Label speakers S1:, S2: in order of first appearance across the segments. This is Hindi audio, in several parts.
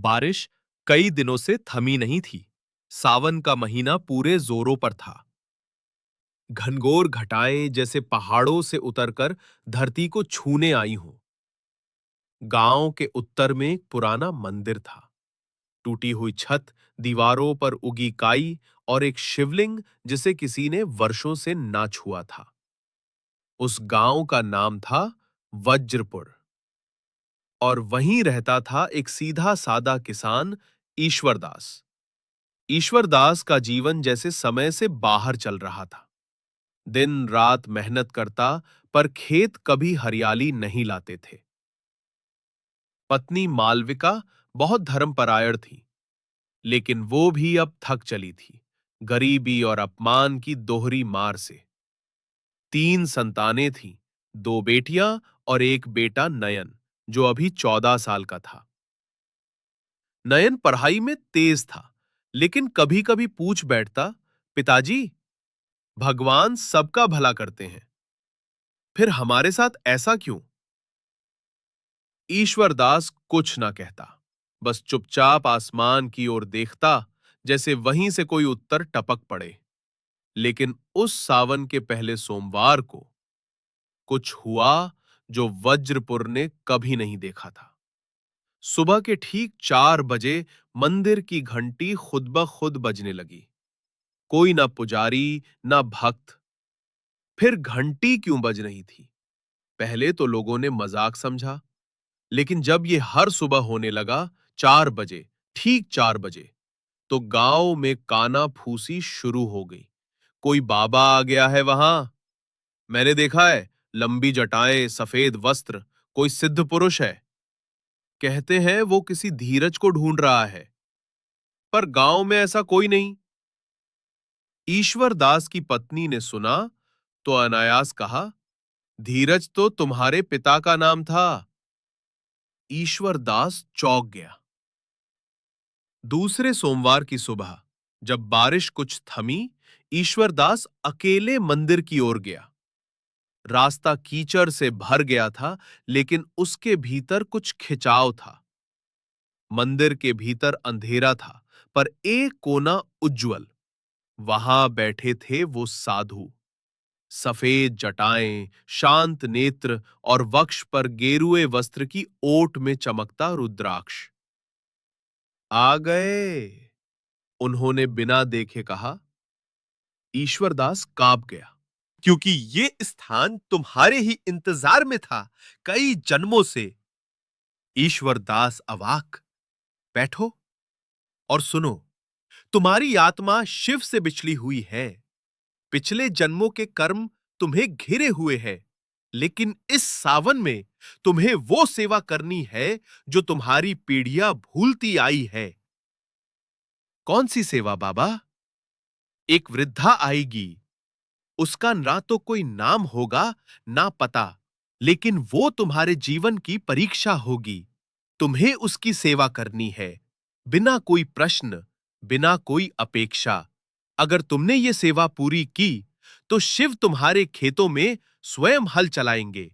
S1: बारिश कई दिनों से थमी नहीं थी। सावन का महीना पूरे जोरों पर था। घनघोर घटाएं जैसे पहाड़ों से उतरकर धरती को छूने आई हों। गांव के उत्तर में एक पुराना मंदिर था। टूटी हुई छत, दीवारों पर उगी काई और एक शिवलिंग जिसे किसी ने वर्षों से ना छुआ था। उस गांव का नाम था वज्रपुर। और वहीं रहता था एक सीधा सादा किसान, ईश्वरदास। ईश्वरदास का जीवन जैसे समय से बाहर चल रहा था। दिन रात मेहनत करता, पर खेत कभी हरियाली नहीं लाते थे। पत्नी मालविका बहुत धर्मपरायण थी, लेकिन वो भी अब थक चली थी, गरीबी और अपमान की दोहरी मार से। 3 संतानें थीं, 2 बेटियां और एक बेटा नयन, जो अभी 14 साल का था। नयन पढ़ाई में तेज था, लेकिन कभी-कभी पूछ बैठता, पिताजी, भगवान सबका भला करते हैं, फिर हमारे साथ ऐसा क्यों? ईश्वरदास कुछ ना कहता, बस चुपचाप आसमान की ओर देखता, जैसे वहीं से कोई उत्तर टपक पड़े। लेकिन उस सावन के पहले सोमवार को कुछ हुआ जो वज्रपुर ने कभी नहीं देखा था। सुबह के ठीक 4 बजे मंदिर की घंटी खुद ब खुद बजने लगी। कोई ना पुजारी, ना भक्त। फिर घंटी क्यों बज रही थी? पहले तो लोगों ने मजाक समझा, लेकिन जब ये हर सुबह होने लगा, 4 बजे, ठीक 4 बजे, तो गांव में काना फूसी शुरू हो गई। कोई बाबा आ गया है वहां, मैंने देखा है, लंबी जटाएं, सफेद वस्त्र, कोई सिद्ध पुरुष है। कहते हैं वो किसी धीरज को ढूंढ रहा है, पर गांव में ऐसा कोई नहीं। ईश्वर दास की पत्नी ने सुना तो अनायास कहा, धीरज तो तुम्हारे पिता का नाम था। ईश्वर दास चौंक गया। दूसरे सोमवार की सुबह, जब बारिश कुछ थमी, ईश्वरदास अकेले मंदिर की ओर गया। रास्ता कीचड़ से भर गया था, लेकिन उसके भीतर कुछ खिंचाव था। मंदिर के भीतर अंधेरा था, पर एक कोना उज्जवल। वहां बैठे थे वो साधु। सफेद जटाएं, शांत नेत्र और वक्ष पर गेरुए वस्त्र की ओट में चमकता रुद्राक्ष। आ गए, उन्होंने बिना देखे कहा। ईश्वरदास कांप गया, क्योंकि ये स्थान तुम्हारे ही इंतजार में था, कई जन्मों से। ईश्वरदास अवाक। बैठो और सुनो, तुम्हारी आत्मा शिव से बिछली हुई है। पिछले जन्मों के कर्म तुम्हें घिरे हुए हैं, लेकिन इस सावन में तुम्हें वो सेवा करनी है जो तुम्हारी पीढ़ियां भूलती आई है। कौन सी सेवा बाबा? एक वृद्धा आएगी। उसका ना तो कोई नाम होगा, ना पता, लेकिन वो तुम्हारे जीवन की परीक्षा होगी। तुम्हें उसकी सेवा करनी है, बिना कोई प्रश्न, बिना कोई अपेक्षा। अगर तुमने ये सेवा पूरी की, तो शिव तुम्हारे खेतों में स्वयं हल चलाएंगे।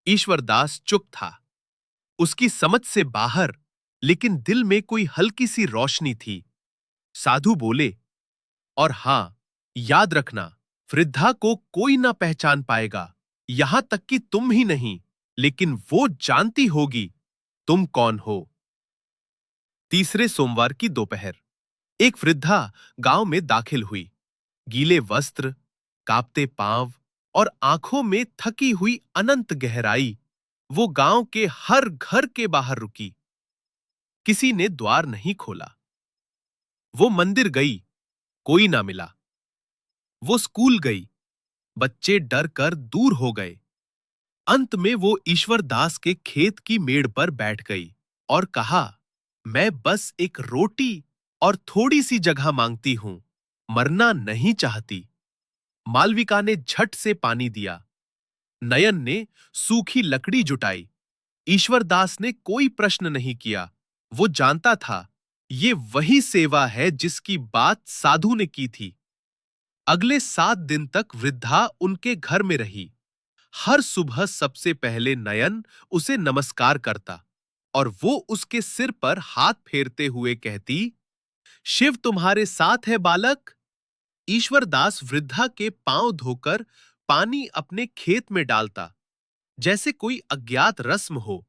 S1: ईश्वरदास चुप था, उसकी समझ से बाहर, लेकिन दिल में कोई हल्की सी रोशनी थी। साधु बोले, और हां, याद रखना, वृद्धा को कोई ना पहचान पाएगा, यहां तक कि तुम ही नहीं, लेकिन वो जानती होगी तुम कौन हो। तीसरे सोमवार की दोपहर, एक वृद्धा गांव में दाखिल हुई। गीले वस्त्र, कांपते पांव और आंखों में थकी हुई अनंत गहराई। वो गांव के हर घर के बाहर रुकी। किसी ने द्वार नहीं खोला। वो मंदिर गई, कोई ना मिला। वो स्कूल गई, बच्चे डर कर दूर हो गए। अंत में वो ईश्वर दास के खेत की मेड़ पर बैठ गई और कहा, मैं बस एक रोटी और थोड़ी सी जगह मांगती हूं, मरना नहीं चाहती। मालविका ने झट से पानी दिया। नयन ने सूखी लकड़ी जुटाई। ईश्वर दास ने कोई प्रश्न नहीं किया। वो जानता था, ये वही सेवा है जिसकी बात साधु ने की थी। अगले 7 दिन तक वृद्धा उनके घर में रही। हर सुबह सबसे पहले नयन उसे नमस्कार करता और वो उसके सिर पर हाथ फेरते हुए कहती, शिव तुम्हारे साथ है बालक। ईश्वरदास वृद्धा के पांव धोकर पानी अपने खेत में डालता, जैसे कोई अज्ञात रस्म हो,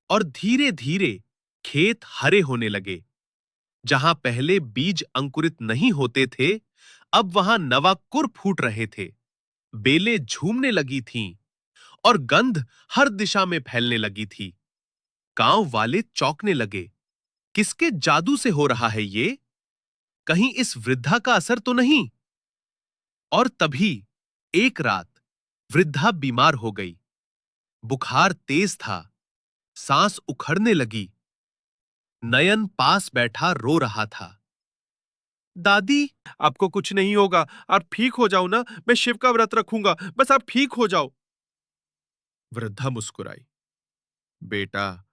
S1: और धीरे धीरे खेत हरे होने लगे। जहां पहले बीज अंकुरित नहीं होते थे, अब वहां नवाकुर फूट रहे थे। बेलें झूमने लगी थीं और गंध हर दिशा में फैलने लगी थी। गांव वाले चौंकने लगे। किसके जादू से हो रहा है ये? कहीं इस वृद्धा का असर तो नहीं? और तभी एक रात वृद्धा बीमार हो गई। बुखार तेज था, सांस उखड़ने लगी। नयन पास बैठा रो रहा था। दादी, आपको कुछ नहीं होगा। आप ठीक हो जाओ ना, मैं शिव का व्रत रखूंगा, बस आप ठीक हो जाओ। वृद्धा मुस्कुराई। बेटा,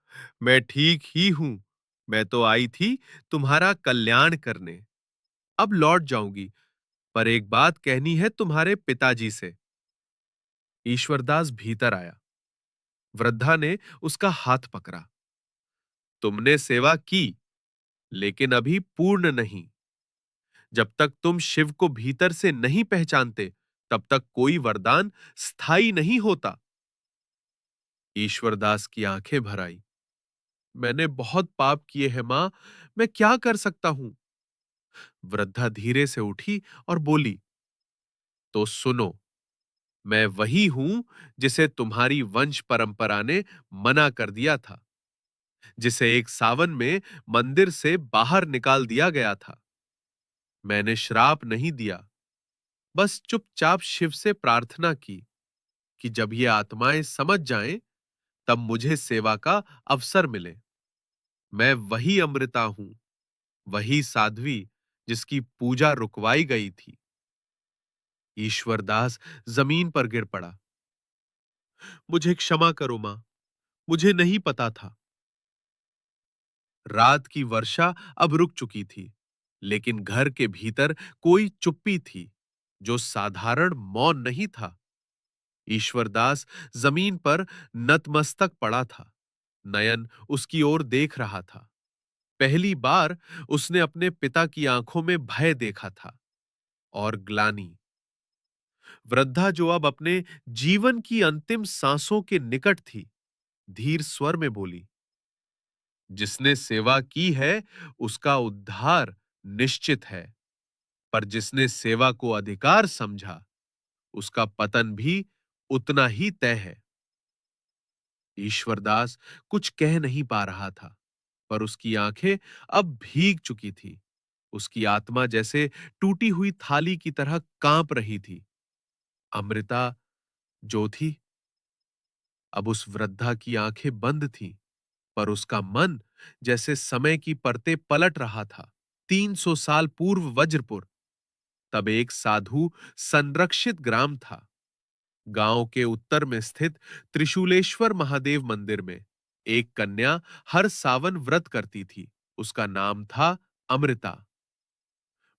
S1: मैं ठीक ही हूं। मैं तो आई थी तुम्हारा कल्याण करने। अब लौट जाऊंगी, पर एक बात कहनी है तुम्हारे पिताजी से। ईश्वरदास भीतर आया। वृद्धा ने उसका हाथ पकड़ा। तुमने सेवा की, लेकिन अभी पूर्ण नहीं। जब तक तुम शिव को भीतर से नहीं पहचानते, तब तक कोई वरदान स्थायी नहीं होता। ईश्वरदास की आंखें भर आई। मैंने बहुत पाप किए हैं मां, मैं क्या कर सकता हूं? वृद्धा धीरे से उठी और बोली, तो सुनो, मैं वही हूं जिसे तुम्हारी वंश परंपरा ने मना कर दिया था, जिसे एक सावन में मंदिर से बाहर निकाल दिया गया था। मैंने श्राप नहीं दिया, बस चुपचाप शिव से प्रार्थना की कि जब ये आत्माएं समझ जाएं, तब मुझे सेवा का अवसर मिले। मैं वही अमृता हूं, वही साध्वी जिसकी पूजा रुकवाई गई थी। ईश्वरदास जमीन पर गिर पड़ा। मुझे क्षमा करो मां, मुझे नहीं पता था। रात की वर्षा अब रुक चुकी थी, लेकिन घर के भीतर कोई चुप्पी थी, जो साधारण मौन नहीं था। ईश्वरदास जमीन पर नतमस्तक पड़ा था। नयन उसकी ओर देख रहा था। पहली बार उसने अपने पिता की आंखों में भय देखा था और ग्लानि। वृद्धा, जो अब अपने जीवन की अंतिम सांसों के निकट थी, धीर स्वर में बोली, जिसने सेवा की है उसका उद्धार निश्चित है, पर जिसने सेवा को अधिकार समझा, उसका पतन भी उतना ही तय है। ईश्वरदास कुछ कह नहीं पा रहा था, पर उसकी आंखें अब भीग चुकी थी। उसकी आत्मा जैसे टूटी हुई थाली की तरह कांप रही थी। अमृता जो थी, अब उस वृद्धा की आंखें बंद थीं, पर उसका मन जैसे समय की परतें पलट रहा था। 300 साल पूर्व वज्रपुर, तब एक साधु संरक्षित ग्राम था। गांव के उत्तर में स्थित त्रिशूलेश्वर महादेव मंदिर में एक कन्या हर सावन व्रत करती थी। उसका नाम था अमृता।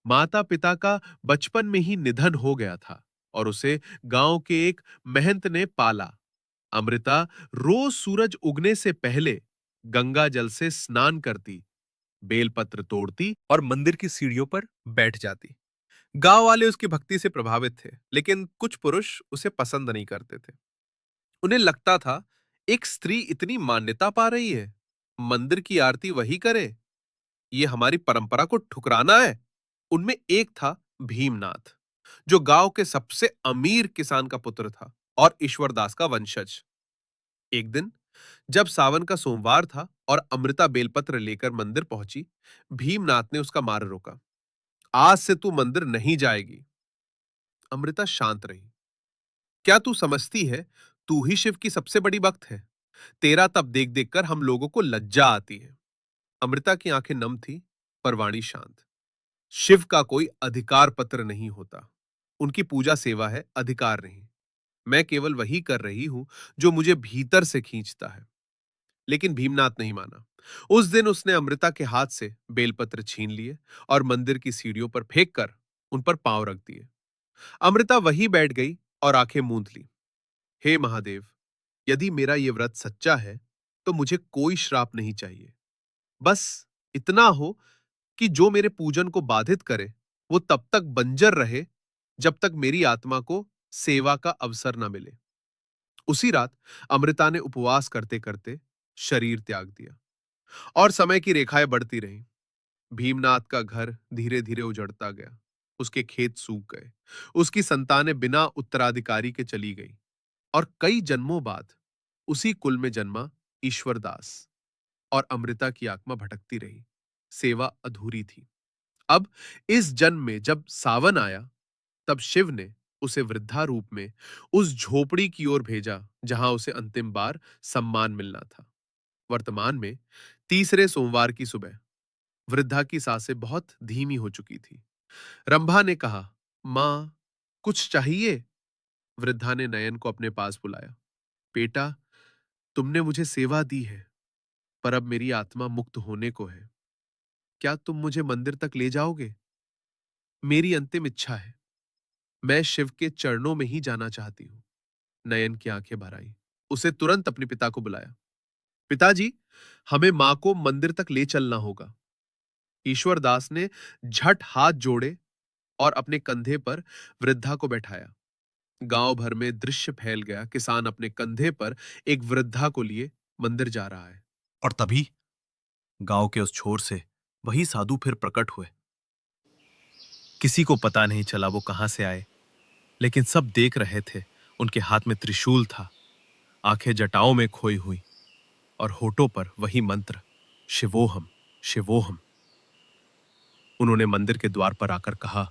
S1: माता पिता का बचपन में ही निधन हो गया था और उसे गांव के एक महंत ने पाला। अमृता रोज सूरज उगने से पहले गंगा जल से स्नान करती, बेलपत्र तोड़ती और मंदिर की सीढ़ियों पर बैठ जाती। गांव वाले उसकी भक्ति से प्रभावित थे, लेकिन कुछ पुरुष उसे पसंद नहीं करते थे। उन्हें लगता था, एक स्त्री इतनी मान्यता पा रही है, मंदिर की आरती वही करे, ये हमारी परंपरा को ठुकराना है। उनमें एक था भीमनाथ, जो गांव के सबसे अमीर किसान का पुत्र था और ईश्वरदास का वंशज। एक दिन जब सावन का सोमवार था और अमृता बेलपत्र लेकर मंदिर पहुंची, भीमनाथ ने उसका मार्ग रोका। आज से तू मंदिर नहीं जाएगी। अमृता शांत रही। क्या तू समझती है, तू ही शिव की सबसे बड़ी भक्त है। तेरा तब देख देख कर हम लोगों को लज्जा आती है। अमृता की आंखें नम थी, पर वाणी शांत। शिव का कोई अधिकार पत्र नहीं होता। उनकी पूजा सेवा है, अधिकार नहीं। मैं केवल वही कर रही हूं जो मुझे भीतर से खींचता है। लेकिन भीमनाथ नहीं माना। उस दिन उसने अमृता के हाथ से बेलपत्र छीन लिए और मंदिर की सीढ़ियों पर फेंक कर उन पर पांव रख दिए। अमृता वहीं बैठ गई और आंखें मूंद ली। हे महादेव, यदि मेरा ये व्रत सच्चा है, तो मुझे कोई श्राप नहीं चाहिए। बस इतना हो कि जो मेरे पूजन को बाधित करे वो तब तक बंजर रहे जब तक मेरी आत्मा को सेवा का अवसर न मिले। उसी रात अमृता ने उपवास करते करते शरीर त्याग दिया और समय की रेखाएं बढ़ती रहीं। भीमनाथ का घर धीरे धीरे उजड़ता गया। उसके खेत सूख गए। उसकी संतानें बिना उत्तराधिकारी के चली गई और कई जन्मों बाद उसी कुल में जन्मा ईश्वरदास। और अमृता की आत्मा भटकती रही। सेवा अधूरी थी। अब इस जन्म में जब सावन आया, तब शिव ने उसे वृद्धा रूप में उस झोपड़ी की ओर भेजा जहां उसे अंतिम बार सम्मान मिलना था। वर्तमान में तीसरे सोमवार की सुबह वृद्धा की सांसें बहुत धीमी हो चुकी थी। रंभा ने कहा, मां, कुछ चाहिए? वृद्धा ने नयन को अपने पास बुलाया। बेटा, तुमने मुझे सेवा दी है, पर अब मेरी आत्मा मुक्त होने को है। क्या तुम मुझे मंदिर तक ले जाओगे? मेरी अंतिम इच्छा है। मैं शिव के चरणों में ही जाना चाहती हूं। नयन की आंखें भर आई। उसे तुरंत अपने पिता को बुलाया। पिताजी, हमें मां को मंदिर तक ले चलना होगा। ईश्वरदास ने झट हाथ जोड़े और अपने कंधे पर वृद्धा को बैठाया। गांव भर में दृश्य फैल गया। किसान अपने कंधे पर एक वृद्धा को लिए मंदिर जा रहा है।
S2: और तभी गांव के उस छोर से वही साधु फिर प्रकट हुए। किसी को पता नहीं चला वो कहां से आए, लेकिन सब देख रहे थे। उनके हाथ में त्रिशूल था, आंखें जटाओं में खोई हुई और होठों पर वही मंत्र, शिवोहम शिवोहम। उन्होंने मंदिर के द्वार पर आकर कहा,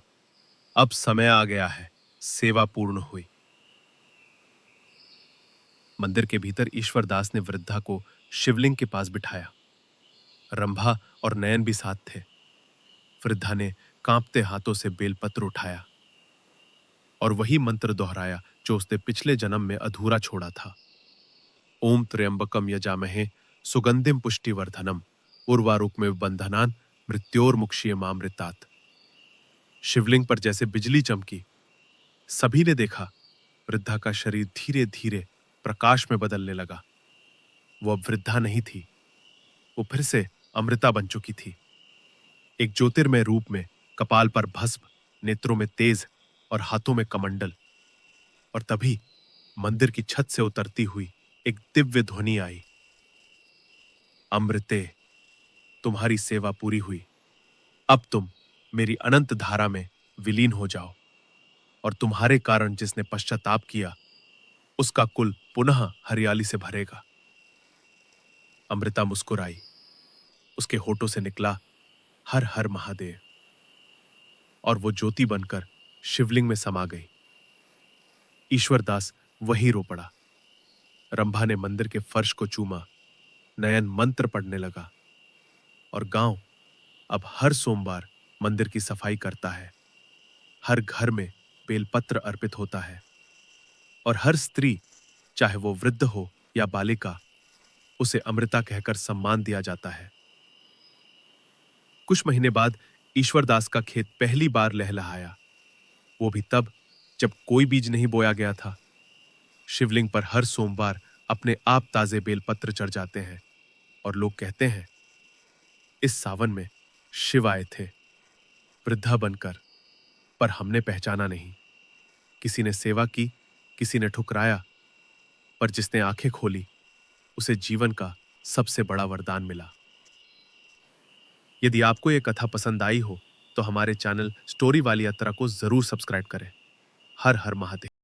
S2: अब समय आ गया है, सेवा पूर्ण हुई। मंदिर के भीतर ईश्वरदास ने वृद्धा को शिवलिंग के पास बिठाया। रंभा और नयन भी साथ थे। वृद्धा ने कांपते हाथों से बेलपत्र उठाया और वही मंत्र दोहराया जो उसने पिछले जन्म में अधूरा छोड़ा था। ओम त्र्यंबकम यजामहे सुगंधिम पुष्टिवर्धनम उर्वारुकमिव बंधनान मृत्योर्मुक्षीयमामृतात्। शिवलिंग पर जैसे बिजली चमकी। सभी ने देखा वृद्धा का शरीर धीरे धीरे प्रकाश में बदलने लगा। वो अब वृद्धा नहीं थी, वो फिर से अमृता बन चुकी थी। एक ज्योतिर्मय रूप में, कपाल पर भस्म, नेत्रों में तेज और हाथों में कमंडल। और तभी मंदिर की छत से उतरती हुई एक दिव्य ध्वनि आई, अमृते, तुम्हारी सेवा पूरी हुई। अब तुम मेरी अनंत धारा में विलीन हो जाओ और तुम्हारे कारण जिसने पश्चाताप किया उसका कुल पुनः हरियाली से भरेगा। अमृता मुस्कुराई। उसके होठों से निकला, हर हर महादेव। और वो ज्योति बनकर शिवलिंग में समा गई। ईश्वरदास वही रो पड़ा। रंभा ने मंदिर के फर्श को चूमा। नयन मंत्र पढ़ने लगा और गांव अब हर सोमवार मंदिर की सफाई करता है। हर घर में बेलपत्र अर्पित होता है और हर स्त्री, चाहे वो वृद्ध हो या बालिका, उसे अमृता कहकर सम्मान दिया जाता है। कुछ महीने बाद ईश्वरदास का खेत पहली बार लहलहाया। वो भी तब जब कोई बीज नहीं बोया गया था। शिवलिंग पर हर सोमवार अपने आप ताजे बेलपत्र चढ़ जाते हैं और लोग कहते हैं, इस सावन में शिव आए थे वृद्धा बनकर, पर हमने पहचाना नहीं। किसी ने सेवा की, किसी ने ठुकराया, पर जिसने आंखें खोली उसे जीवन का सबसे बड़ा वरदान मिला। यदि आपको यह कथा पसंद आई हो तो हमारे चैनल स्टोरी वाली यात्रा को जरूर सब्सक्राइब करें। हर हर महादेव।